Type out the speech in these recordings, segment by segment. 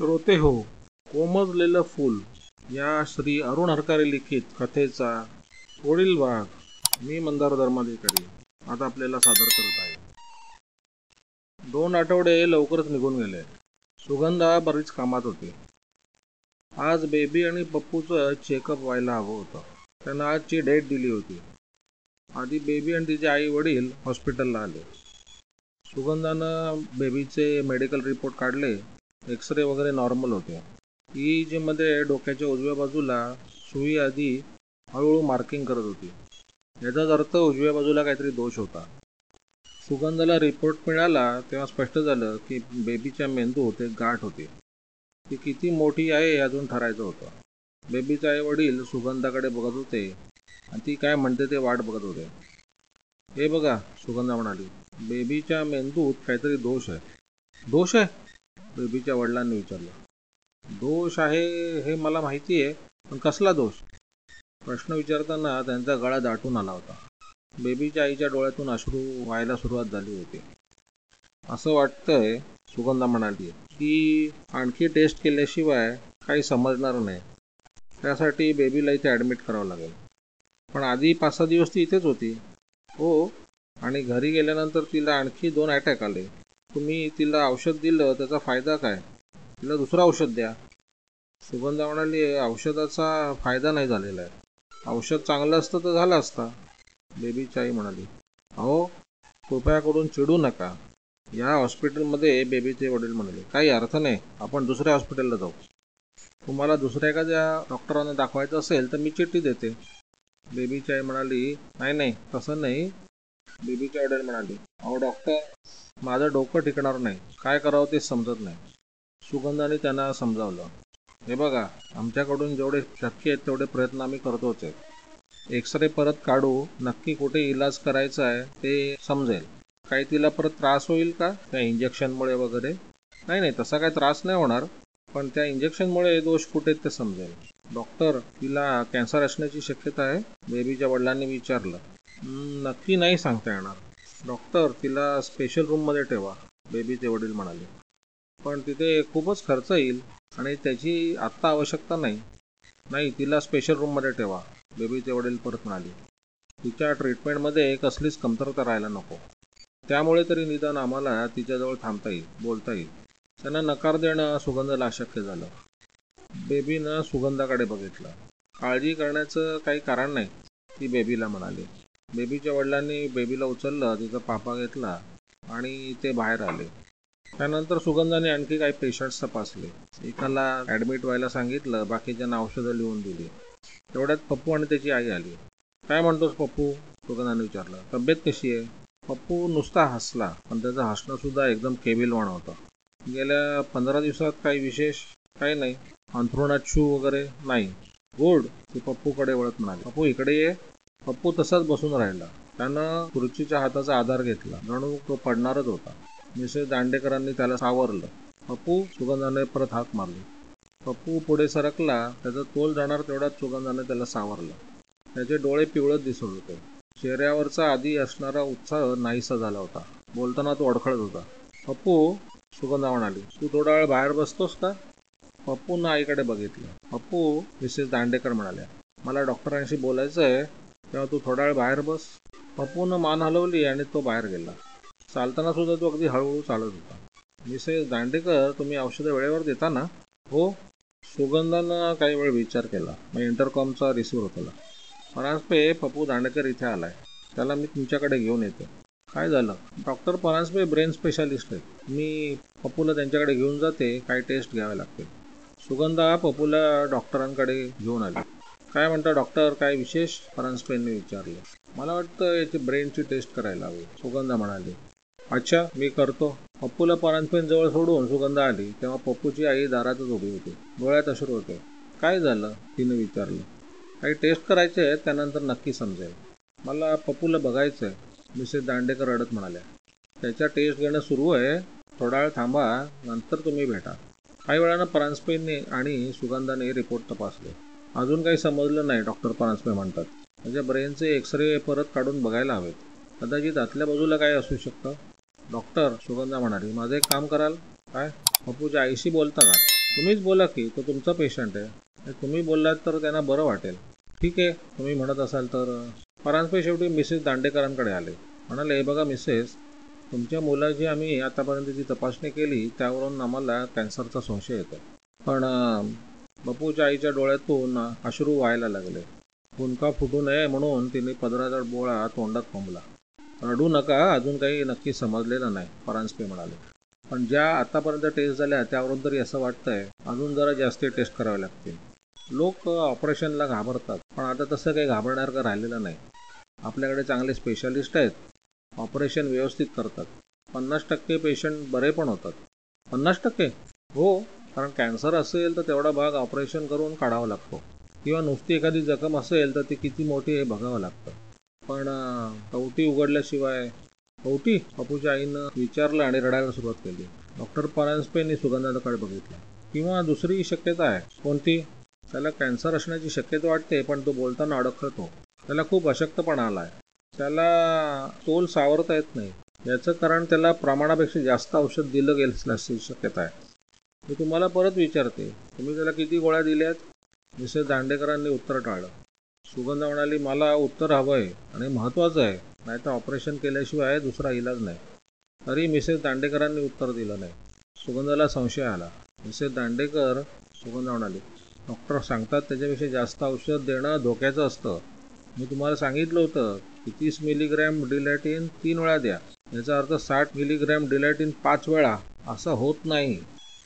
श्रोते हो, कोमजलेलं फूल या श्री अरुण हरकारे लिखित कथेचा पुढील भाग मी मंदार धर्माधिकारी आता आपल्याला सादर करत आहे. 2 आठवडे लवकरच निघून गेले. सुगंधा बरीच कामात होती. आज बेबी आणि पप्पूचं चेकअप व्हायला हवं होतं. त्यांना आजची डेट दिली होती. आधी बेबी आणि तिचे आई वडील हॉस्पिटलला आले. सुगंधानं बेबीचे मेडिकल रिपोर्ट काढले. एक्सरे वगैरे नॉर्मल होते. EEG मध्ये डोक्याच्या उजव्या बाजूला सुई आधी हळूहळू मार्किंग करत होती. याचाच अर्थ उजव्या बाजूला काहीतरी दोष होता. सुगंधाला रिपोर्ट मिळाला तेव्हा स्पष्ट झालं की बेबीच्या मेंदूत एक गाठ होती. ती किती मोठी आहे हे अजून ठरायचं होतं. बेबीचे आई वडील सुगंधाकडे बघत होते आणि ती काय म्हणते ते वाट बघत होते. हे बघा, सुगंधा म्हणाली, बेबीच्या मेंदूत काहीतरी दोष आहे. दोष आहे? बेबीच्या वडिलांनी विचारलं. दोष आहे हे मला माहिती आहे, पण कसला दोष? प्रश्न विचारताना त्यांचा गळा दाटून आला होता. बेबीच्या आईच्या डोळ्यातून अश्रू व्हायला सुरुवात झाली होती. असं वाटतंय, सुगंधा म्हणाली, की आणखी टेस्ट केल्याशिवाय काही समजणार नाही. त्यासाठी बेबीला इथे ॲडमिट करावं लागेल. पण आधी 5-6 दिवस ती इथेच होती. हो, आणि घरी गेल्यानंतर तिला आणखी 2 अटॅक आले. तुम्ही तिला औषध दिलं, त्याचा फायदा काय? तिला दुसरं औषध द्या. सुगंधा म्हणाली, औषधाचा फायदा नाही झालेला आहे. औषध चांगलं असतं तर झालं असता. बेबीची आई म्हणाली, अहो, कृपया करून चिडू नका. या हॉस्पिटलमध्ये, बेबीचे वडील म्हणाले, काही अर्थ नाही. आपण दुसऱ्या हॉस्पिटलला जाऊ. तुम्हाला दुसऱ्या एखाद्या डॉक्टरांना दाखवायचं असेल तर मी चिठ्ठी देते. बेबीची आई म्हणाली, नाही, तसं नाही. बेबीचे वडील म्हणाले, अहो डॉक्टर, माझं डोकं टिकणार नाही. काय करावं तेच समजत नाही. सुगंधाने त्यांना समजावलं. हे बघा, आमच्याकडून जेवढे शक्य आहेत तेवढे प्रयत्न आम्ही करतोच आहे. एक्सरे परत काढू, नक्की कुठे इलाज करायचा आहे ते समजेल. काही तिला परत त्रास होईल का त्या इंजेक्शनमुळे वगैरे? नाही, तसा काही त्रास नाही होणार, पण त्या इंजेक्शनमुळे दोष कुठे ते समजेल. डॉक्टर, तिला कॅन्सर असण्याची शक्यता आहे? बेबीच्या वडिलांनी विचारलं. नक्की नाही सांगता येणार. डॉक्टर, तिला स्पेशल रूममध्ये ठेवा, बेबीचे वडील म्हणाले. पण तिथे खूपच खर्च येईल आणि त्याची आत्ता आवश्यकता नाही. नाही, तिला स्पेशल रूममध्ये ठेवा, बेबीचे वडील परत म्हणाले. तिच्या ट्रीटमेंटमध्ये कसलीच कमतरता राहायला नको. त्यामुळे तरी निदान आम्हाला तिच्याजवळ थांबता येईल, बोलता येईल. त्यांना नकार देणं सुगंधाला अशक्य झालं. बेबीनं सुगंधाकडे बघितलं. काळजी करण्याचं काही कारण नाही, ती बेबीला म्हणाली. बेबीच्या वडिलांनी बेबीला उचललं, तिचा पापा घेतला आणि ते बाहेर आले. त्यानंतर सुगंधाने आणखी काही पेशंट्स तपासले. एकाला ॲडमिट व्हायला सांगितलं, बाकीच्यांना औषधं लिहून दिली. तेवढ्यात पप्पू आणि त्याची आई आली. काय म्हणतोस पप्पू? सुगंधाने विचारलं. तब्येत कशी आहे? पप्पू नुसता हसला, पण त्याचं हसणं सुद्धा एकदम केविलवाण होतं. गेल्या 15 दिवसात काही विशेष? काही नाही. अंथरुणात शू वगैरे? नाही. गुड. ती पप्पूकडे वळत म्हणाली, पप्पू इकडे ये. पप्पू तसाच बसून राहिला. त्यानं खुर्चीच्या हाताचा आधार घेतला, जणू तो पडणारच होता. मिसेस दांडेकरांनी त्याला सावरलं. पप्पू, सुगंधाने परत हाक मारली. पप्पू पुढे सरकला. त्याचा तोल जाणार तेवढ्यात सुगंधाने त्याला सावरलं. त्याचे डोळे पिवळत दिसत होते. चेहऱ्यावरचा आधी असणारा उत्साह नाहीसा झाला होता. बोलताना तो अडखळत होता. पप्पू, सुगंधा म्हणाली, तू थोडा वेळ बाहेर बसतोस का? पप्पूनं आईकडे बघितलं. पप्पू, मिसेस दांडेकर म्हणाल्या, मला डॉक्टरांशी बोलायचं आहे, तेव्हा तू थोडा वेळ बाहेर बस. पप्पूनं मान हलवली आणि तो बाहेर गेला. चालताना सुद्धा तो अगदी हळूहळू चालत होता. मिसेस दांडेकर, तुम्ही औषधं वेळेवर देता ना? हो. सुगंधानं काही वेळ विचार केला. मग इंटरकॉमचा रिसिव्हर होता. परांजपे, पप्पू दांडेकर इथे आलाय. त्याला मी तुमच्याकडे घेऊन येते. काय झालं? डॉक्टर परांजपे ब्रेन स्पेशालिस्ट आहेत. मी पप्पूला त्यांच्याकडे घेऊन जाते. काही टेस्ट घ्यावे लागतील. सुगंधा पप्पूला डॉक्टरांकडे घेऊन आली. काय म्हणता डॉक्टर, काय विशेष? परांजपेंनी विचारलं. मला वाटतं याची ब्रेनची टेस्ट करायला हवी, सुगंधा म्हणाली. अच्छा, मी करतो. पप्पूला परांजपेंजवळ सोडून सुगंधा आली तेव्हा पप्पूची आई दारातच उभी होती. डोळ्यात अश्रू होते. काय झालं? तिने विचारलं. काही टेस्ट करायचे आहेत, त्यानंतर नक्की समजेल. मला पप्पूला बघायचं आहे, मिसेस दांडेकर रडत म्हणाल्या. त्याच्या टेस्ट घेणं सुरू आहे. थोडा वेळ थांबा, नंतर तुम्ही भेटा. काही वेळानं परांजपेंनी आणि सुगंधाने रिपोर्ट तपासले. अजून काही समजलं नाही, डॉक्टर परांजपे म्हणतात. त्याच्या ब्रेनचे एक्सरे परत काढून बघायला हवेत. कदाचित आतल्या बाजूला काय असू शकतं. डॉक्टर, सुगंधा म्हणाली, माझं एक काम कराल? काय? पप्पूच्या आईशी बोलता का? तुम्हीच बोला की तो तुमचा पेशंट आहे आणि तुम्ही बोललात तर त्यांना बरं वाटेल. ठीक आहे, तुम्ही म्हणत असाल तर. परांजपे शेवटी मिसेस दांडेकरांकडे आले. म्हणाले, हे बघा मिसेस, तुमच्या मुलाची आम्ही आतापर्यंतची तपासणी केली त्यावरून आम्हाला कॅन्सरचा संशय येतो. पण बपूच्या आईच्या डोळ्यातून अश्रू व्हायला लागले. कुणका फुटू नये म्हणून तिने पदराचा बोळा तोंडात कोंबला. रडू नका, अजून काही नक्की समजलेलं नाही, परांजपे म्हणाले. पण ज्या आतापर्यंत टेस्ट झाल्या त्यावरून तरी असं वाटतंय अजून जरा जास्त टेस्ट करावे लागतील. लोक ऑपरेशनला घाबरतात, पण आता तसं काही घाबरण्यासारखं राहिलेलं नाही. आपल्याकडे चांगले स्पेशालिस्ट आहेत, ऑपरेशन व्यवस्थित करतात. 50% पेशंट बरे पण होतात. 50%? हो, कारण कॅन्सर असेल तर तेवढा भाग ऑपरेशन करून काढावा लागतो, किंवा नुसती एखादी जखम असेल तर ती किती मोठी हे बघावं लागतं. पण कवटी उघडल्याशिवाय. कवटी? बापूच्या आईनं विचारलं आणि रडायला सुरुवात केली. डॉक्टर परांजपेंनी सुगंधाकडे बघितलं. किंवा दुसरी शक्यता आहे. कोणती? त्याला कॅन्सर असण्याची शक्यता वाटते, पण तो बोलताना अडखळतो. त्याला खूप अशक्तपणा आला आहे. त्याला तोल सावरता येत नाही. याचं कारण त्याला प्रमाणापेक्षा जास्त औषध दिलं गेलं असल्याची शक्यता आहे. मी तुम्हाला परत विचारते, तुम्ही त्याला किती गोळ्या दिल्यात? मिसेस दांडेकरांनी उत्तर टाळलं. सुगंधा म्हणाली, मला उत्तर हवं आहे आणि महत्त्वाचं आहे, नाहीतर ऑपरेशन केल्याशिवाय दुसरा इलाज नाही. तरी मिसेस दांडेकरांनी उत्तर दिलं नाही. सुगंधाला संशय आला. मिसेस दांडेकर, सुगंधा म्हणाली, डॉक्टर सांगतात त्याच्यापेक्षा जास्त औषध देणं धोक्याचं असतं. मी तुम्हाला सांगितलं होतं की 30 मिलीग्रॅम डिलॅटिन 3 वेळा द्या. याचा अर्थ 60 मिलीग्रॅम डिलॅटिन 5 वेळा असं होत नाही.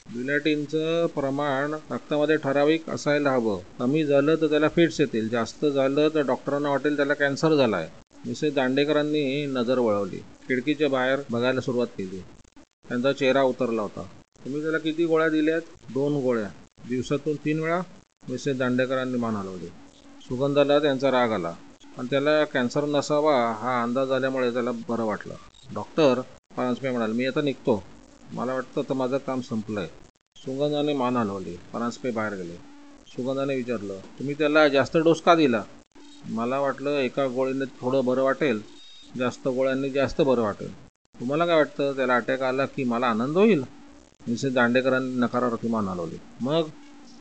डिलॅटिनचं प्रमाण रक्तामध्ये ठराविक असायला हवं. कमी झालं तर त्याला फिट्स येतील, जास्त झालं तर डॉक्टरांना वाटेल त्याला कॅन्सर झाला आहे. मिसेस दांडेकरांनी नजर वळवली. खिडकीच्या बाहेर बघायला सुरुवात केली. त्यांचा चेहरा उतरला होता. तुम्ही त्याला किती गोळ्या दिल्यात? 2 गोळ्या. दिवसातून 3 वेळा? मिसेस दांडेकरांनी मान हलवली. सुगंधाला त्यांचा राग आला, पण त्याला कॅन्सर नसावा हा अंदाज आल्यामुळे त्याला बरं वाटलं. डॉक्टर, परांजपे म्हणाले, मी आता निघतो. मला वाटतं तर माझं काम संपलंय. सुगंधाने मान हलवली. परांजपे बाहेर गेले. सुगंधाने विचारलं, तुम्ही त्याला जास्त डोस का दिला? मला वाटलं एका गोळीने थोडं बरं वाटेल, जास्त गोळ्यांनी जास्त बरं वाटेल. तुम्हाला काय वाटतं, त्याला अटॅक आला की मला आनंद होईल? मिसेस दांडेकरांनी नकारार्थी मान हलवली. मग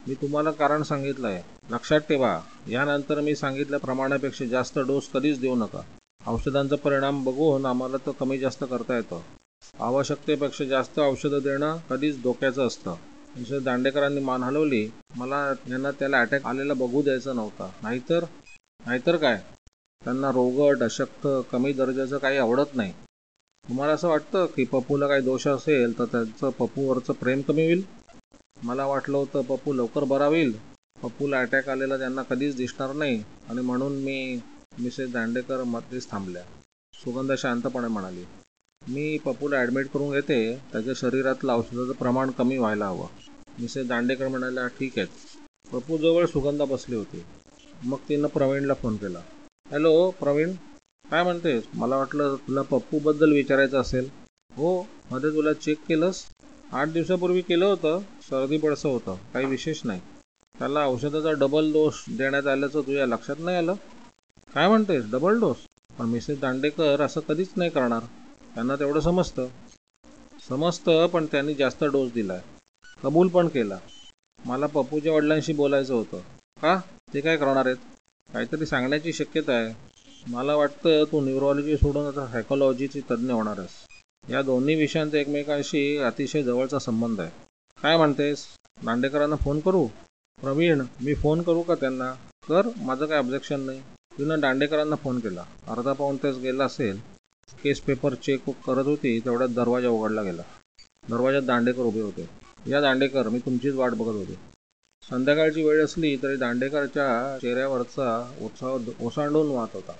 मी तुम्हाला कारण सांगितलं आहे. लक्षात ठेवा, यानंतर मी सांगितल्या प्रमाणापेक्षा जास्त डोस कधीच देऊ नका. औषधांचा परिणाम बघून आम्हाला तर कमी जास्त करता येतं. आवश्यकतेपेक्षा जास्त औषधं देणं कधीच धोक्याचं असतं. मिसेस दांडेकरांनी मान हलवली. मला यांना त्याला अटॅक आलेला बघू द्यायचा नव्हता. नाहीतर काय? त्यांना रोगट, अशक्त, कमी दर्जाचं काही आवडत नाही. तुम्हाला असं वाटतं की पप्पूला काही दोष असेल तर त्याचं पप्पूवरचं प्रेम कमी होईल? मला वाटलं होतं पप्पू लवकर बरा होईल. पप्पूला अटॅक आलेला त्यांना कधीच दिसणार नाही आणि म्हणून मी. मिसेस दांडेकर मध्येच थांबल्या. सुगंधा शांतपणे म्हणाली, मी पप्पूला ॲडमिट करून घेते. त्याच्या शरीरातलं औषधाचं प्रमाण कमी व्हायला हवं. मिसेस दांडेकर म्हणाल्या, ठीक आहे. पप्पूजवळ सुगंधा बसली होती. मग तिनं प्रवीणला फोन केला. हॅलो प्रवीण, काय म्हणतेस? मला वाटलं तुला पप्पूबद्दल विचारायचं असेल. हो, मध्ये तुला चेक केलंस? 8 दिवसापूर्वी केलं होतं. सर्दी पडसं होतं, काही विशेष नाही. त्याला औषधाचा डबल डोस देण्यात आल्याचं तुझ्या लक्षात नाही आलं? काय म्हणतेस, डबल डोस? पण मिसेस दांडेकर असं कधीच नाही करणार. त्यांना तेवढं समजतं, पण त्यांनी जास्त डोस दिलाय. कबूल पण केला. मला पप्पूच्या वडिलांशी बोलायचं होतं. का? ते काय करणार आहेत? काहीतरी सांगण्याची शक्यता आहे. मला वाटतं तू न्यूरोलॉजी सोडून आता सायकोलॉजीची तज्ज्ञ होणार आहेस. या दोन्ही विषयांचा एकमेकांशी अतिशय जवळचा संबंध आहे. काय म्हणतेस? दांडेकरांना फोन करू? प्रवीण, मी फोन करू का त्यांना? कर, माझं काय ऑब्जेक्शन नाही. तिनं दांडेकरांना फोन केला. अर्धा पाऊण तास गेला असेल. केस पेपर चेक करत होती तेवढ्यात दरवाजा उघडला गेला. दरवाजात दांडेकर उभे होते. या दांडेकर, मी तुमचीच वाट बघत होते. संध्याकाळची वेळ असली तरी दांडेकरच्या चेहऱ्यावरचा उत्साह ओसांडून वाहत होता.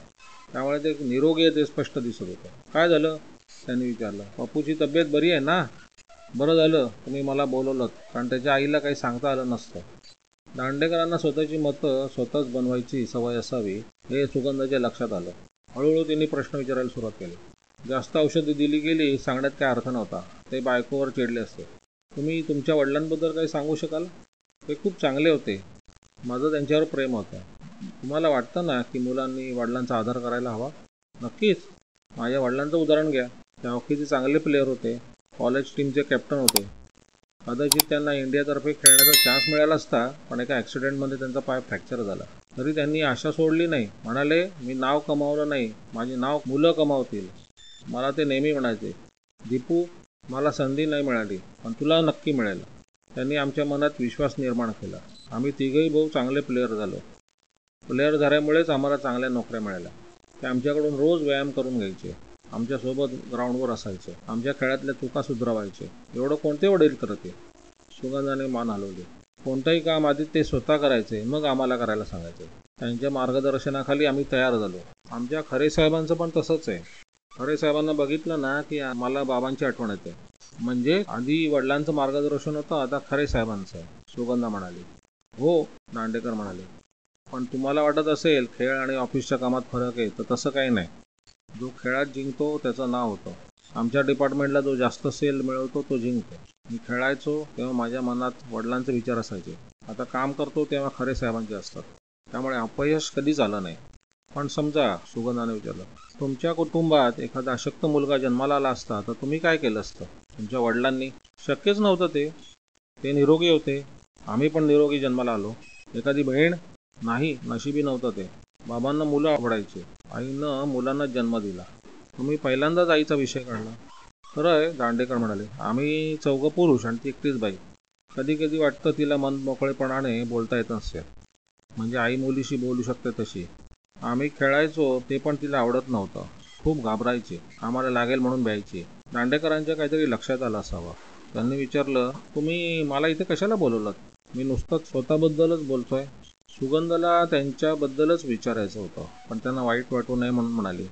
त्यामुळे ते निरोगी ते स्पष्ट दिसत होतं. काय झालं? त्यांनी विचारलं. पप्पूची तब्येत बरी आहे ना? बरं झालं तुम्ही मला बोलवलं, कारण त्याच्या आईला काही सांगता आलं नसतं. दांडेकरांना स्वतःची मतं स्वतःच बनवायची सवय असावी हे सुगंधाच्या लक्षात आलं. हळूहळू तिने प्रश्न विचारायला सुरुवात केली. जास्त औषधं दिली गेली सांगण्यात काय अर्थ नव्हता. ते बायकोवर चिडले असते. तुम्ही तुमच्या वडिलांबद्दल काही सांगू शकाल? ते खूप चांगले होते. माझं त्यांच्यावर प्रेम होतं. तुम्हाला वाटतं ना की मुलांनी वडिलांचा आदर करायला हवा? नक्कीच. माझ्या वडिलांचं उदाहरण घ्या. त्या हॉकीचे चांगले प्लेयर होते. कॉलेज टीमचे कॅप्टन होते. कदाचित त्यांना इंडियातर्फे खेळण्याचा चान्स मिळाला असता, पण एका ॲक्सिडेंटमध्ये त्यांचा पाय फ्रॅक्चर झाला. तरी त्यांनी आशा सोडली नाही. म्हणाले, मी नाव कमावलं नाही, माझे नाव मुलं कमावतील. मला ते नेहमी म्हणायचे, दीपू, मला संधी नाही मिळाली, पण तुला नक्की मिळेल. त्यांनी आमच्या मनात विश्वास निर्माण केला. आम्ही तिघही भाऊ चांगले प्लेयर झालो. प्लेयर झाल्यामुळेच आम्हाला चांगल्या नोकऱ्या मिळाल्या. ते आमच्याकडून रोज व्यायाम करून घ्यायचे, आमच्यासोबत ग्राउंडवर असायचे, आमच्या खेळातल्या चुका सुधारायचे. एवढं कोणते वडील करते? सुगंधाने मान हलवली. कोणतंही काम आधी ते स्वतः करायचे, मग आम्हाला करायला सांगायचे. त्यांच्या मार्गदर्शनाखाली आम्ही तयार झालो. आमच्या खरे साहेबांचं पण तसंच आहे. खरे साहेबांना बघितलं ना की मला बाबांची आठवण येते. म्हणजे आधी वडिलांचं मार्गदर्शन होतं, आता खरे साहेबांचं आहे, सुगंधा म्हणाली. हो, दांडेकर म्हणाले. पण तुम्हाला वाटत असेल खेळ आणि ऑफिसच्या कामात फरक आहे, तर तसं काही नाही. जो खेळात जिंकतो त्याचं नाव होतं. आमच्या डिपार्टमेंटला जो जास्त सेल मिळवतो तो जिंकतो. मी खेळायचो तेव्हा माझ्या मनात वडिलांचे विचार असायचे. आता काम करतो तेव्हा खरे साहेबांचे असतात. त्यामुळे अपयश कधीच आलं नाही. पण समजा, सुगंधाने विचारलं, तुमच्या कुटुंबात एखादा अशक्त मुलगा जन्माला आला असता तर तुम्ही काय केलं असतं? तुमच्या वडिलांनी? शक्यच नव्हतं ते. ते निरोगी होते. आम्ही पण निरोगी जन्माला आलो. एखादी बहीण? नाही, नशिबी नव्हतं ते. बाबांना मुलं आवडायची. आईनं मुलांना जन्म दिला. तुम्ही पहिल्यांदाच आईचा विषय काढला. खरं आहे, दांडेकर म्हणाले. आम्ही चौघं पुरुष आणि ती एकटीच बाई. कधी कधी वाटतं तिला मन मोकळेपणाने बोलता येत नसेल. म्हणजे आई मुलीशी बोलू शकते तशी. आम्ही खेळायचो ते पण तिला आवडत नव्हतं. खूप घाबरायची. आम्हाला लागेल म्हणून भ्यायची. दांडेकरांच्या काहीतरी लक्षात आलं असावं. त्यांनी विचारलं, तुम्ही मला इथे कशाला बोलवलं? मी नुसतंच स्वतःबद्दलच बोलतोय. सुगंधाला त्यांच्याबद्दलच विचारायचं होतं, पण त्यांना वाईट वाटू नये म्हणून म्हणाली,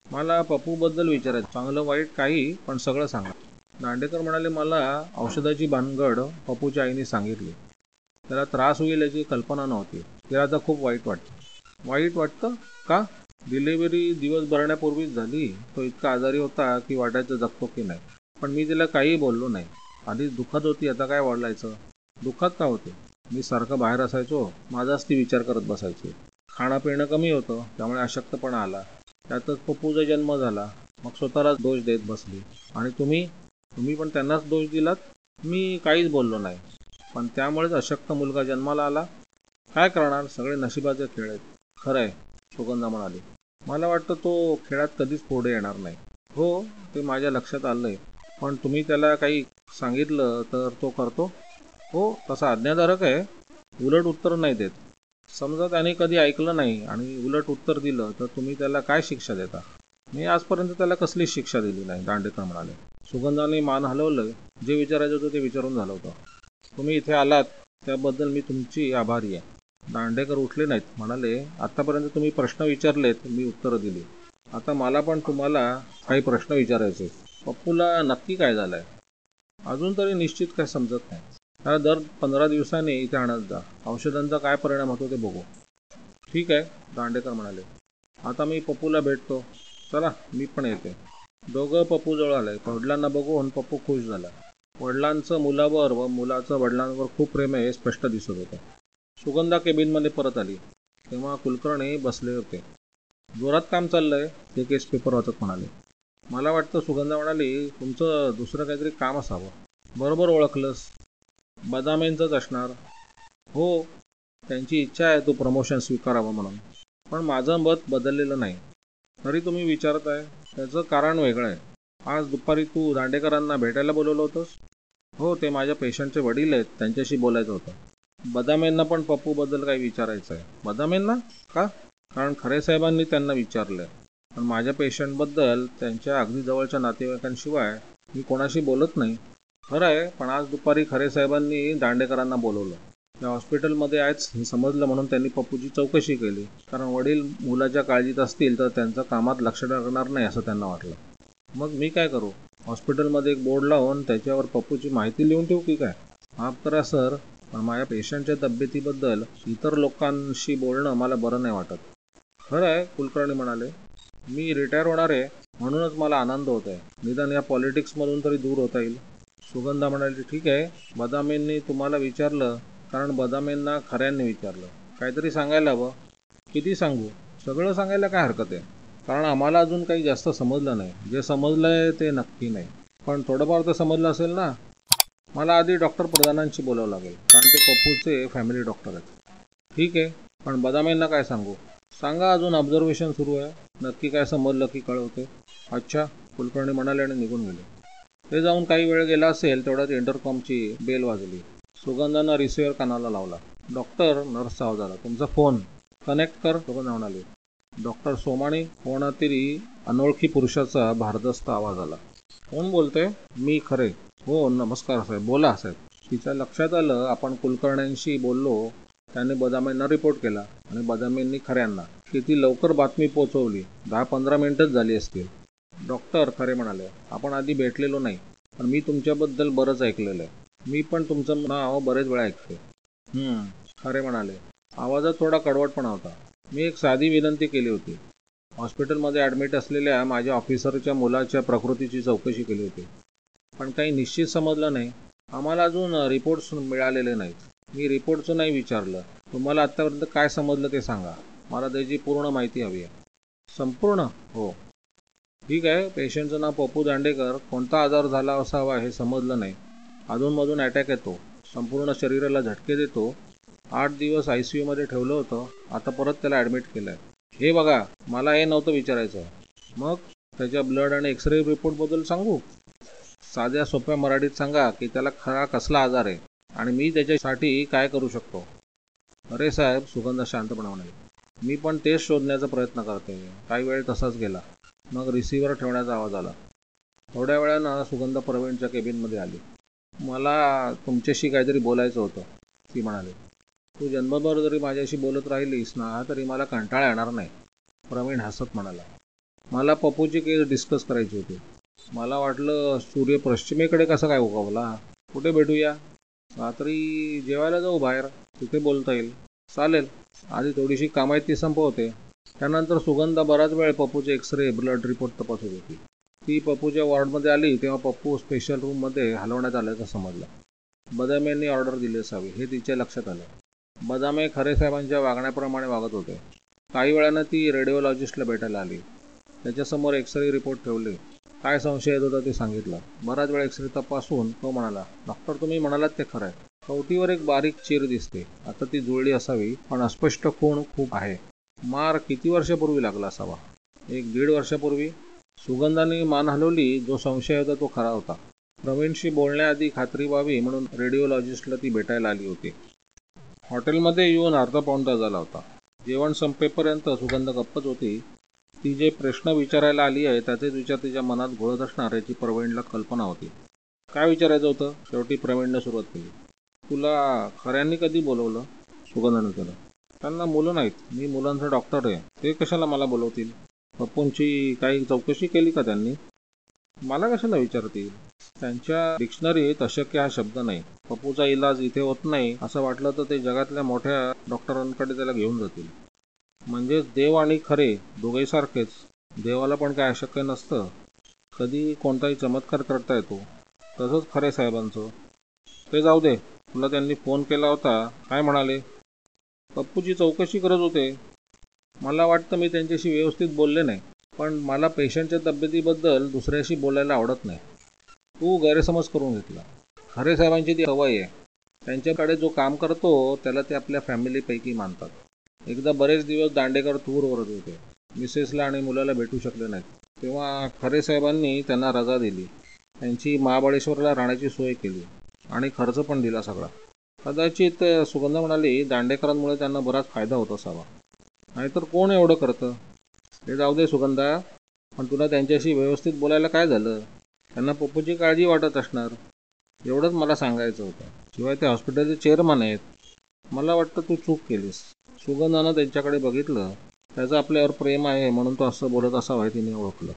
मला पप्पूबद्दल विचारायचं. चांगलं वाईट काही, पण सगळं सांगा. दांडेकर म्हणाले, मला औषधाची भानगड पप्पूच्या आईने सांगितली. त्याला त्रास होईल याची कल्पना नव्हती. तिला आता खूप वाईट वाटतं. वाईट वाटतं का? डिलिव्हरी दिवस भरण्यापूर्वीच झाली. तो इतका आजारी होता की वाटायचं जगतो की नाही. पण मी तिला काही बोललो नाही. आधीच दुःखात होती, आता काय वाढलायचं? दुःखात का होते? मी सारखं बाहेर असायचो, माझाच ती विचार करत बसायची. खाणं पिणं कमी होतं, त्यामुळे अशक्तपणा आला. त्यातच पप्पूचा जन्म झाला. मग स्वतःलाच दोष देत बसली. आणि तुम्ही पण त्यांनाच दोष दिलात. मी काहीच बोललो नाही. पण त्यामुळेच अशक्त मुलगा जन्माला आला. काय करणार, सगळे नशिबाचे खेळ आहेत. खरं आहे, सुगंधा म्हणाली. मला वाटतं तो खेळात कधीच पुढे येणार नाही. हो, ते माझ्या लक्षात आलंय. पण तुम्ही त्याला काही सांगितलं तर तो करतो? हो, तसा आज्ञाधारक आहे. उलट उत्तर नाही देत. समजा त्याने कधी ऐकलं नाही आणि उलट उत्तर दिलं तर तुम्ही त्याला काय शिक्षा देता? मी आजपर्यंत त्याला कसलीच शिक्षा दिली नाही, दांडेकर म्हणाले. सुगंधाने मान हलवलं. जे विचारायचं होतं ते विचारून झालं होतं. तुम्ही इथे आलात त्याबद्दल मी तुमची आभारी आहे. दांडेकर उठले नाहीत. म्हणाले, आतापर्यंत तुम्ही प्रश्न विचारलेत, मी उत्तरं दिली. आता मला पण तुम्हाला काही प्रश्न विचारायचे. पप्पूला नक्की काय झालंय? अजून तरी निश्चित काय समजत नाही. त्याला दर 15 दिवसांनी इथे आणत जा. औषधांचा काय परिणाम होतो ते बघू. ठीक आहे, दांडेकर म्हणाले. आता मी पप्पूला भेटतो. चला, मी पण येते. दोघं पप्पूजवळ आले. वडिलांना बघून पप्पू खुश झाला. वडिलांचं मुलावर व मुलाचं वडिलांवर खूप प्रेम आहे हे स्पष्ट दिसत होतं. सुगंधा केबिनमध्ये परत आली. तेव्हा कुलकर्णी बसले होते. जोरात काम चाललंय, ते केस पेपर वाचत म्हणाले. मला वाटतं, सुगंधा म्हणाली, तुमचं दुसरं काहीतरी काम असावं. बरोबर ओळखलंस. बदामेंचंच असणार. हो, त्यांची इच्छा आहे तो प्रमोशन स्वीकारावं म्हणून. पण माझं मत बदललेलं नाही. तरी तुम्ही विचारताय, त्याचं कारण वेगळं आहे. आज दुपारी तू दांडेकरांना भेटायला बोलवलं होतंस? हो, ते माझ्या पेशंटचे वडील आहेत, त्यांच्याशी बोलायचं होतं. बदामेंना पण पप्पूबद्दल काही विचारायचं आहे. बदामेंना? का? कारण खरे साहेबांनी त्यांना विचारलंय. पण माझ्या पेशंटबद्दल त्यांच्या अगदी जवळच्या नातेवाईकांशिवाय मी कोणाशी बोलत नाही. खरं आहे, पण आज दुपारी खरे साहेबांनी दांडेकरांना बोलवलं. त्या हॉस्पिटलमध्ये आहेच हे समजलं म्हणून त्यांनी पप्पूची चौकशी केली. कारण वडील मुलाच्या काळजीत असतील तर त्यांचं कामात लक्ष लागणार नाही असं त्यांना वाटलं. मग मी काय करू? हॉस्पिटलमध्ये एक बोर्ड लावून त्याच्यावर पप्पूची माहिती लिहून ठेवू की काय? माफ करा सर, पण माझ्या पेशंटच्या तब्येतीबद्दल इतर लोकांशी बोलणं मला बरं नाही वाटत. खरं आहे, कुलकर्णी म्हणाले. मी रिटायर होणार आहे म्हणूनच मला आनंद होत आहे. निदान या पॉलिटिक्समधून तरी दूर होता येईल. सुगंधा म्हणाली, ठीक आहे. बदामेंनी तुम्हाला विचारलं कारण बदामेंना खऱ्यांनी विचारलं. काहीतरी सांगायला हवं. किती सांगू? सगळं सांगायला काय हरकत आहे? कारण आम्हाला अजून काही जास्त समजलं नाही. जे समजलंय ते नक्की नाही, पण थोडंफार तर समजलं असेल ना. मला आधी डॉक्टर प्रधानांशी बोलावं लागेल, कारण ते पप्पूचे फॅमिली डॉक्टर आहेत. ठीक आहे, पण बदामेंना काय सांगू? सांगा, अजून ऑब्झर्वेशन सुरू आहे. नक्की काय समजलं की कळवते. अच्छा, कुलकर्णी म्हणाले आणि निघून गेले. ते जाऊन काही वेळ गेला असेल तेवढ्यात इंटरकॉमची बेल वाजली. सुगंधानं रिसिव्हर कानाला लावला. डॉक्टर, नर्स सावध झाला. तुमचा फोन कनेक्ट कर, सुगंधा म्हणाली. डॉक्टर सोमाणी, कोणातरी अनोळखी पुरुषाचा भारदस्त आवाज आला. कोण बोलतोय? मी खरे. हो, नमस्कार साहेब, बोला साहेब. तिच्या लक्षात आलं आपण कुलकर्ण्यांशी बोललो. त्याने बदामेंना रिपोर्ट केला आणि बदामेंनी खऱ्यांना. किती लवकर बातमी पोहोचवली. 10-15 मिनिटच झाली असतील. डॉक्टर खरे म्हणाले, आपण आधी भेटलेलो नाही, पण मी तुमच्याबद्दल बरंच ऐकलेलं आहे. मी पण तुमचं नाव बरेच वेळा ऐकते. खरे म्हणाले. आवाजात थोडा कडवटपणा होता. मी एक साधी विनंती केली होती. हॉस्पिटलमध्ये ॲडमिट असलेल्या माझ्या ऑफिसरच्या मुलाच्या प्रकृतीची चौकशी केली होती, पण काही निश्चित समजलं नाही. आम्हाला अजून रिपोर्ट्स मिळालेले नाहीत. मी रिपोर्टचं नाही विचारलं. तुम्हाला आत्तापर्यंत काय समजलं ते सांगा. मला त्याची पूर्ण माहिती हवी आहे. संपूर्ण? हो. ठीक आहे. पेशंटचं नाव पप्पू दांडेकर. कोणता आजार झाला असावा हे समजलं नाही. अधूनमधून अटॅक येतो, संपूर्ण शरीराला झटके देतो. 8 दिवस ICUमध्ये ठेवलं होतं. आता परत त्याला ॲडमिट केलं आहे. हे बघा, मला हे नव्हतं विचारायचं. मग त्याच्या ब्लड आणि एक्सरे रिपोर्टबद्दल सांगू? साध्या सोप्या मराठीत सांगा की त्याला खरा कसला आजार आहे आणि मी त्याच्यासाठी काय करू शकतो. अरे साहेब, सुगंधा शांतपणे म्हणाली, मी पण तेच शोधण्याचा प्रयत्न करते. काही वेळ तसाच गेला. मग रिसिव्हर ठेवण्याचा आवाज आला. थोड्या वेळानं सुगंधा प्रवीणच्या केबिनमध्ये आली. मला तुमच्याशी काहीतरी बोलायचं होतं, ती म्हणाली. तू जन्मभर जरी माझ्याशी बोलत राहिलीस ना तरी मला कंटाळा येणार नाही, प्रवीण हसत म्हणाला. मला पप्पूची केस डिस्कस करायची होती. मला वाटलं सूर्य पश्चिमेकडे कसा काय उगवला. कुठे भेटूया? रात्री जेवायला जाऊ बाहेर, तिथे बोलता येईल. चालेल, आधी थोडीशी कामात ती संपवते. त्यानंतर सुगंधा बराच वेळ पप्पूचे एक्सरे ब्लड रिपोर्ट तपासत होती. ती पप्पूच्या वॉर्डमध्ये आली तेव्हा पप्पू स्पेशल रूममध्ये हलवण्यात आल्याचं समजलं. बदामे यांनी ऑर्डर दिली असावी हे तिच्या लक्षात आलं. बदामे खरे साहेबांच्या वागण्याप्रमाणे वागत होते. काही वेळानं ती रेडिओलॉजिस्टला भेटायला आली. त्याच्यासमोर एक्सरे रिपोर्ट ठेवले. काय संशय येत होता ते सांगितलं. बराच वेळ एक्सरे तपासून तो म्हणाला, डॉक्टर, तुम्ही म्हणालात ते खरं आहे. कवटीवर एक बारीक चीर दिसते. आता ती जुळली असावी, पण अस्पष्ट खूण खूप आहे. मार किती वर्षापूर्वी लागला असावा? 1-1.5 वर्षापूर्वी. सुगंधाने मान हलवली. जो संशय होता तो खरा होता. प्रवीणशी बोलण्याआधी खात्री व्हावी म्हणून रेडिओलॉजिस्टला ती भेटायला आली होती. हॉटेलमध्ये येऊन अर्धा पाऊण तास झाला होता. जेवण संपेपर्यंत सुगंध गप्पच होती. ती जे प्रश्न विचारायला आली आहे त्याचेच विचार तिच्या मनात घोळत असणार याची प्रवीणला कल्पना होती. काय विचारायचं होतं? शेवटी प्रवीणने सुरुवात केली. तुला खऱ्यांनी कधी बोलवलं? सुगंधाने केलं. त्यांना मुलं नाहीत. मी मुलांचा डॉक्टर आहे. ते कशाला मला बोलवतील? पप्पूंची काही चौकशी केली का त्यांनी? मला कशाला विचारतील? त्यांच्या डिक्शनरीत अशक्य हा शब्द नाही. पप्पूचा इलाज इथे होत नाही असं वाटलं तर ते जगातल्या मोठ्या डॉक्टरांकडे त्याला घेऊन जातील. म्हणजे देव आणि खरे दोघेही सारखेच. देवाला पण काय अशक्य नसतं. कधी कोणताही चमत्कार करता येतो. तसंच खरे साहेबांचं. ते जाऊ दे. तुला त्यांनी फोन केला होता, काय म्हणाले? पप्पूची चौकशी करत होते. मला वाटतं मी त्यांच्याशी व्यवस्थित बोलले नाही, पण मला पेशंटच्या तब्येतीबद्दल दुसऱ्याशी बोलायला आवडत नाही. तू गैरसमज करून घेतला. खरे साहेबांची ती सवय आहे. त्यांच्याकडे जो काम करतो त्याला ते आपल्या फॅमिलीपैकी मानतात. एकदा बरेच दिवस दांडेकर टूरवर होते. मिसेसला आणि मुलाला भेटू शकले नाहीत. तेव्हा खरे साहेबांनी त्यांना रजा दिली. त्यांची महाबळेश्वरला राहण्याची सोय केली आणि खर्च पण दिला सगळा. कदाचित, सुगंधा म्हणाली, दांडेकरांमुळे त्यांना बराच फायदा होत असावा. नाहीतर कोण एवढं करतं? हे जाऊ दे सुगंधा, पण तुला त्यांच्याशी व्यवस्थित बोलायला काय झालं? त्यांना पप्पूची काळजी वाटत असणार. एवढंच मला सांगायचं होतं. शिवाय ते हॉस्पिटलचे चेअरमन आहेत. मला वाटतं तू चूक केलीस. सुगंधानं त्यांच्याकडे बघितलं. त्याचं आपल्यावर प्रेम आहे म्हणून तो असं बोलत असावा हे तिने ओळखलं.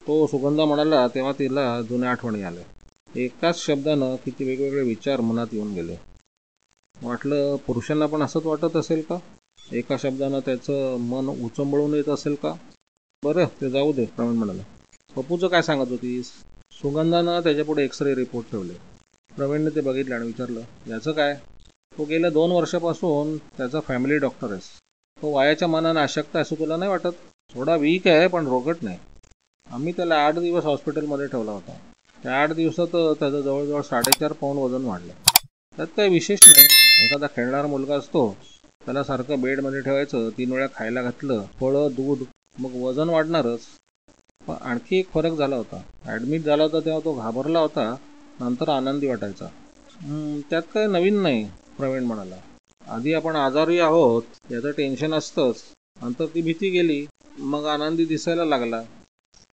तो सुगंधा म्हणाला तेव्हा तिला जुन्या आठवणी आल्या. एकाच शब्दानं किती वेगवेगळे विचार मनात येऊन गेले. वाटलं पुरुषांना पण असंच वाटत असेल का? एका शब्दानं त्याचं मन उचंबळून येत असेल का? बरं, ते जाऊ दे, प्रवीण म्हणाला. पप्पूचं काय सांगत होतीस? सुगंधानं त्याच्यापुढे एक्सरे रिपोर्ट ठेवले. प्रवीणने ते बघितले आणि विचारलं, याचं काय? तो गेल्या 2 वर्षापासून त्याचा फॅमिली डॉक्टर आहेस. तो वयाच्या मानानं अशक्त असं तुला नाही वाटत? थोडा वीक आहे पण रोगट नाही. आम्ही त्याला 8 दिवस हॉस्पिटलमध्ये ठेवला होता. त्या 8 दिवसात त्याचं जवळजवळ 4.5 पाऊंड वजन वाढलं. त्यात काही विशेष नाही. एखादा खेळणारा मुलगा असतो, त्याला सारखं बेडमध्ये ठेवायचं, 3 वेळा खायला घातलं, फळं, दूध, मग वजन वाढणारच. पण आणखी एक फरक झाला होता. ॲडमिट झाला होता तेव्हा तो घाबरला होता, नंतर आनंदी वाटायचा. त्यात काही नवीन नाही, प्रवीण म्हणाला. आधी आपण आजारी आहोत याचं टेन्शन असतंच, नंतर ती भीती गेली, मग आनंदी दिसायला लागला.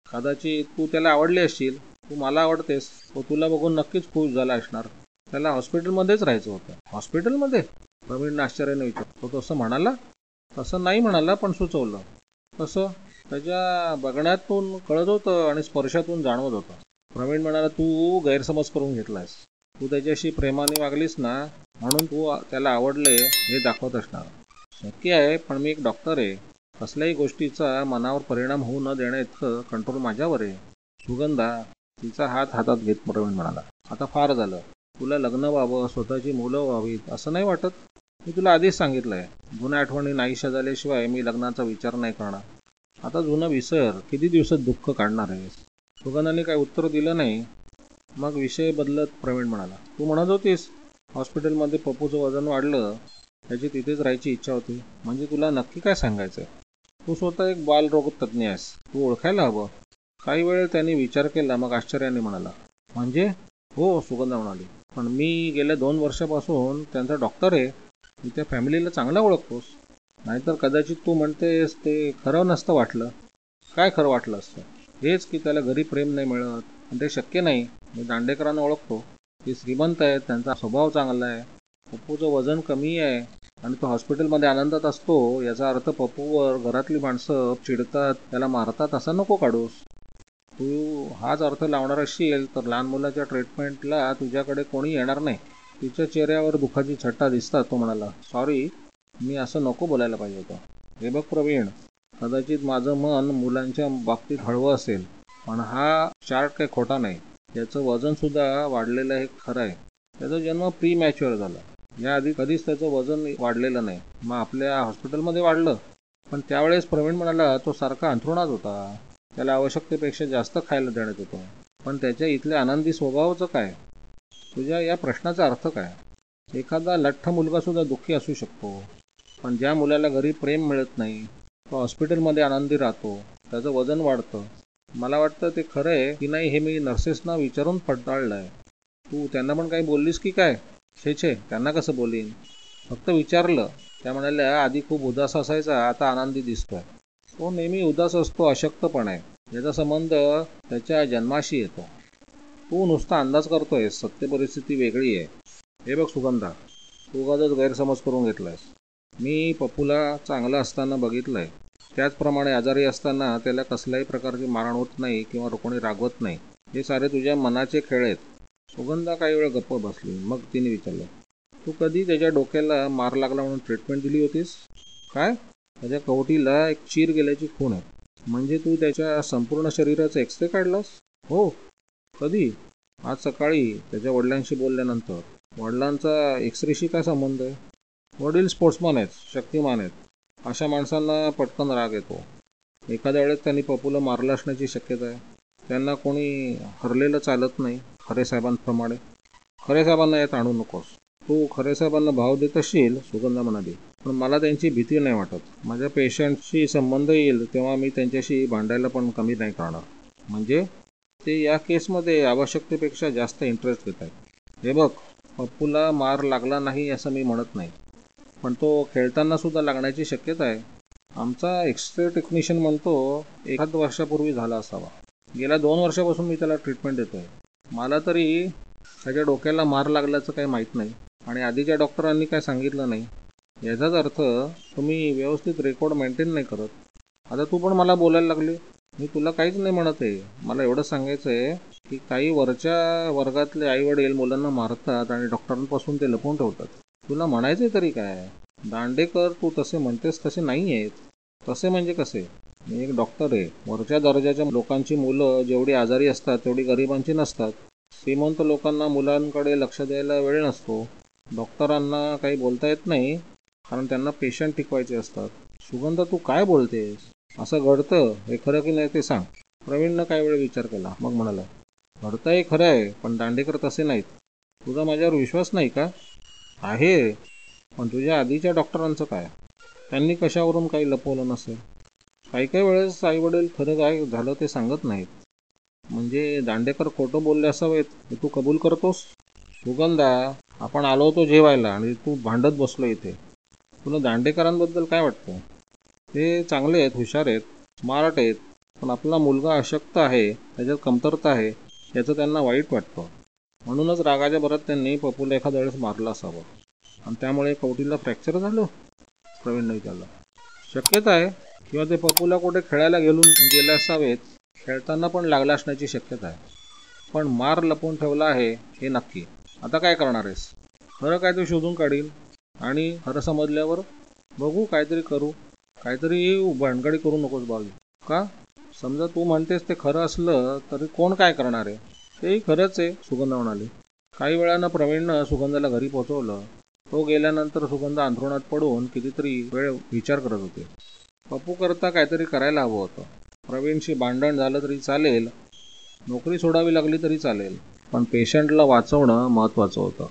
कदाचित तू त्याला आवडली असशील, तू मला आवडतेस, तो तुला बघून नक्कीच खुश झाला असणार. त्याला हॉस्पिटलमध्येच राहायचं होतं. हॉस्पिटलमध्ये? प्रवीणने आश्चर्याने विचारलं. तो तसं म्हणाला? तसं नाही म्हणाला, पण सुचवलं. तसं? त्याच्या बघण्यातून कळत होतं आणि स्पर्शातून जाणवत होतं. प्रवीण म्हणाला, तू गैरसमज करून घेतलायस. तू त्याच्याशी प्रेमाने वागलीस ना, म्हणून तू त्याला आवडले हे दाखवत असणार. शक्य आहे, पण मी एक डॉक्टर आहे. कसल्याही गोष्टीचा मनावर परिणाम होऊ न देण्याइतकं कंट्रोल माझ्यावर आहे. सुगंधा, तिचा हात हातात घेत प्रवीण म्हणाला, आता फार झालं. तुला लग्न व्हावं, स्वतःची मुलं व्हावीत असं नाही वाटत? मी तुला आधीच सांगितलंय, जुन्या आठवणी नाहीशा झाल्याशिवाय मी लग्नाचा विचार नाही करणार. आता जुनं विसर, किती दिवसात दुःख काढणार आहेस? सुगंधाने काही उत्तर दिलं नाही. मग विषय बदलत प्रवीण म्हणाला, तू म्हणत होतीस हॉस्पिटलमध्ये पप्पूचं वजन वाढलं, त्याची तिथेच राहायची इच्छा होती. म्हणजे तुला नक्की काय सांगायचं? तू स्वतः एक बालरोगतज्ञ आहेस, तू ओळखायला हवं. काही वेळ त्यांनी विचार केला, मग आश्चर्याने म्हणाला, म्हणजे? हो, सुगंधा म्हणाली, पण मी गेल्या 2 वर्षापासून त्यांचा डॉक्टर आहे. मी त्या फॅमिलीला चांगला ओळखतोस. नाहीतर कदाचित तू म्हणतेस ते खरं नसतं वाटलं. काय खरं वाटलं असतं? हेच की त्याला घरी प्रेम नाही मिळत. पण ते शक्य नाही. मी दांडेकरांना ओळखतो. ते श्रीमंत आहेत, त्यांचा स्वभाव चांगला आहे. पप्पूचं वजन कमी आहे आणि तो हॉस्पिटलमध्ये आनंदात असतो, याचा अर्थ पप्पूवर घरातली माणसं चिडतात, त्याला मारतात असं नको काढूस. तू हाच अर्थ लावणार असशील तर लहान मुलाच्या ट्रीटमेंटला तुझ्याकडे कोणी येणार नाही. तिच्या चेहऱ्यावर दुःखाची छटा दिसतात तो म्हणाला, सॉरी, मी असं नको बोलायला पाहिजे होतं. हे बघ प्रवीण, कदाचित माझं मन मुलांच्या बाबतीत हळवं असेल, पण हा चार्ट काही खोटा नाही. त्याचं वजनसुद्धा वाढलेलं हे खरं आहे. त्याचा जन्म प्री मॅच्युअर झाला. याआधी कधीच त्याचं वजन वाढलेलं नाही. मग आपल्या हॉस्पिटलमध्ये वाढलं. पण त्यावेळेस प्रवीण म्हणाला, तो सारखा अंथरुणात होता. त्याला आवश्यकतेपेक्षा जास्त खायला देण्यात येतो. पण त्याच्या इथल्या आनंदी स्वभावाचं काय? तुझ्या या प्रश्नाचा अर्थ काय? एखादा लठ्ठ मुलगासुद्धा दुःखी असू शकतो. पण ज्या मुलाला घरी प्रेम मिळत नाही, तो हॉस्पिटलमध्ये आनंदी राहतो, त्याचं वजन वाढतं. मला वाटतं ते खरं आहे की नाही हे मी नर्सेसना विचारून पडताळलं आहे. तू त्यांना पण काही बोललीस की काय? छे, त्यांना कसं बोलीन? फक्त विचारलं. त्या म्हणाल्या, आधी खूप उदास असायचा, आता आनंदी दिसतोय. तो नेहमी उदास असतो अशक्तपण आहे. याचा संबंध त्याच्या जन्माशी येतो. तू नुसता अंदाज करतोय, सत्य परिस्थिती वेगळी आहे. हे बघ सुगंधा, तू उगाचच गैरसमज करून घेतलायस. मी पप्पूला चांगलं असताना बघितलंय. त्याचप्रमाणे आजारी असताना त्याला कसल्याही प्रकारची मारहाण होत नाही किंवा कोणी रागवत नाही. हे सारे तुझ्या मनाचे खेळ आहेत. सुगंधा काही वेळ गप्प बसली. मग तिने विचारलं, तू कधी त्याच्या डोक्याला मार लागला म्हणून ट्रीटमेंट दिली होतीस? काय? त्याच्या कवटीला एक चीर गेल्याची खूण आहे. म्हणजे तू त्याच्या संपूर्ण शरीराचा एक्सरे काढलास? हो. कधी? आज सकाळी त्याच्या वडिलांशी बोलल्यानंतर. वडिलांचा एक्सरेशी काय संबंध आहे? वडील स्पोर्ट्समन आहेत, शक्तिमान आहेत. अशा माणसांना पटकन राग येतो. एखाद्या वेळेस त्यांनी पप्पूला मारलं असण्याची शक्यता आहे. त्यांना कोणी हरलेलं चालत नाही, खरे साहेबांप्रमाणे. खरे साहेबांना यात आणू नकोस. तू खरे साहेबांना भाव देत असशील, सुगंधा म्हणाली, पण मला त्यांची भीती नाही वाटत. माझ्या पेशंटशी संबंध येईल तेव्हा मी त्यांच्याशी भांडायला पण कमी नाही करणार. म्हणजे? ते या केसमध्ये आवश्यकतेपेक्षा जास्त इंटरेस्ट घेत आहेत. हे बघ, पप्पूला मार लागला नाही असं मी म्हणत नाही, पण तो खेळताना सुद्धा लागण्याची शक्यता आहे. आमचा एक्सरे टेक्निशियन म्हणतो 1 वर्षापूर्वी झाला असावा. गेल्या 2 वर्षापासून मी त्याला ट्रीटमेंट देतोय. मला तरी त्याच्या डोक्याला मार लागल्याचं काही माहीत नाही आणि आधीच्या डॉक्टरांनी काय सांगितलं नाही. याचाच अर्थ तुम्ही व्यवस्थित रेकॉर्ड मेंटेन नाही करत. आता तू पण मला बोलायला लागली. मी तुला काहीच नाही म्हणत आहे. मला एवढं सांगायचं आहे की काही वरच्या वर्गातले आईवडील मुलांना मारतात आणि डॉक्टरांपासून ते लपवून ठेवतात. तुला म्हणायचं तरी काय? दांडेकर, तू तसे म्हणतेस तसे नाही आहेत. तसे म्हणजे कसे? मी एक डॉक्टर आहे. वरच्या दर्जाच्या लोकांची मुलं जेवढी आजारी असतात तेवढी गरिबांची नसतात. श्रीमंत लोकांना मुलांकडे लक्ष द्यायला वेळ नसतो. डॉक्टरांना काही बोलता येत नाही कारण त्यांना पेशंट टिकवायचे असतात. सुगंधा, तू काय बोलतेस? असं घडतं हे खरं की नाही ते सांग. प्रवीणनं काही वेळ विचार केला. मग म्हणाला, घडतंय खरं आहे, पण दांडेकर तसे नाहीत. तुझा माझ्यावर विश्वास नाही का? आहे, पण तुझ्या आधीच्या डॉक्टरांचं काय? त्यांनी कशावरून काही लपवलं नसेल. काही काही वेळेस आईवडील खरं काय झालं ते सांगत नाहीत. म्हणजे दांडेकर खोटं बोलले असावेत हे तू कबूल करतोस? सुगंधा, आपण आलो होतो जेवायला आणि तू भांडत बसलो इथे. तुला दांडेकरांबद्दल काय वाटतं? ते चांगले आहेत, हुशार आहेत, स्मार्ट आहेत, पण आपला मुलगा अशक्त आहे, त्याच्यात कमतरता आहे, याचं त्यांना वाईट वाटतं. म्हणूनच रागाच्या भरात त्यांनी पप्पूला एखाद्या वेळेस मारलं असावं आणि त्यामुळे कवटीला फ्रॅक्चर झालं. प्रवीणने विचारलं. शक्यता आहे, किंवा ते पप्पूला कुठे खेळायला गेले असावेत, खेळताना पण लागला असण्याची शक्यता आहे. पण मार लपवून ठेवला आहे हे नक्की. आता काय करणार आहेस? खरं काय ते शोधून काढील आणि खरं समजल्यावर बघू, काहीतरी करू. काहीतरी भानगडी करू नकोस बाजू. का? समजा तू म्हणतेस ते खरं असलं तरी कोण काय करणार आहे? तेही खरंच आहे, सुगंधा म्हणाली. काही वेळानं प्रवीणनं सुगंधाला घरी पोहोचवलं. तो गेल्यानंतर सुगंधा अंथरुणात पडून कितीतरी वेळ विचार करत होते. पप्पू करता काहीतरी करायला हवं होतं. प्रवीणशी भांडण झालं तरी चालेल, नोकरी सोडावी लागली तरी चालेल, पण पेशंटला वाचवणं महत्त्वाचं होतं.